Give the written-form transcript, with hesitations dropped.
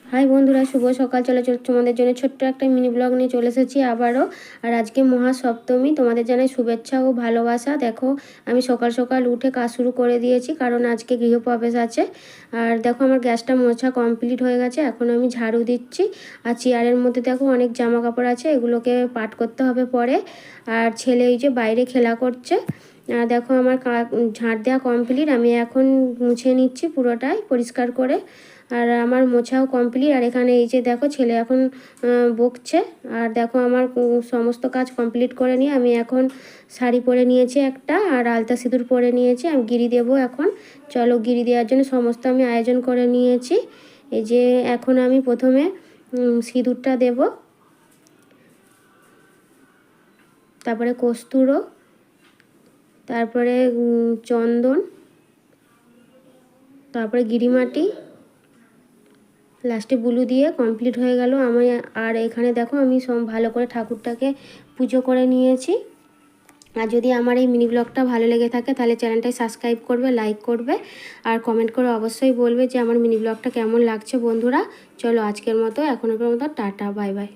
High বন্ধুরা, শুভ সকাল। চলে তোমাদের জন্য ছোট্ট একটা মিনি ব্লগ নিয়ে চলে এসেছি আবারও। আর আজকে মহাসপ্তমী, তোমাদের জানাই শুভেচ্ছা ও ভালোবাসা। দেখো আমি সকাল সকাল উঠে কাজ শুরু করে দিয়েছি, কারণ আজকে গৃহপ্রবেশ আছে। আর দেখো আমার গ্যাসটা মোছা কমপ্লিট হয়ে গেছে, এখন আমি ঝাড়ু দিচ্ছি। আর চেয়ারের মধ্যে দেখো অনেক জামা কাপড় আছে, এগুলোকে পাট করতে হবে পরে। আর ছেলে এই যে বাইরে খেলা করছে। দেখো আমার ঝাঁট দেওয়া কমপ্লিট, আমি এখন মুছে নিচ্ছি পুরোটাই পরিষ্কার করে। আর আমার মোছাও কমপ্লিট। আর এখানে এই যে দেখো ছেলে এখন বকছে। আর দেখো আমার সমস্ত কাজ কমপ্লিট করে নিয়ে আমি এখন শাড়ি পরে নিয়েছি একটা, আর আলতা সিঁদুর পরে নিয়েছি। আমি গিরি দেবো এখন। চলো গিরি দেওয়ার জন্য সমস্ত আমি আয়োজন করে নিয়েছি। এই যে এখন আমি প্রথমে সিঁদুরটা দেব, তারপরে কস্তুরও, তারপরে চন্দন, তারপরে গিরিমাটি, লাস্টে বুলু দিয়ে কমপ্লিট হয়ে গেল আমি। আর এখানে দেখো আমি সব ভালো করে ঠাকুরটাকে পুজো করে নিয়েছি। আর যদি আমার এই মিনি ব্লগটা ভালো লেগে থাকে তাহলে চ্যানেলটাই সাবস্ক্রাইব করবে, লাইক করবে, আর কমেন্ট করে অবশ্যই বলবে যে আমার মিনি ব্লগটা কেমন লাগছে বন্ধুরা। চলো আজকের মতো, এখনকার মতো টাটা, বাই বাই।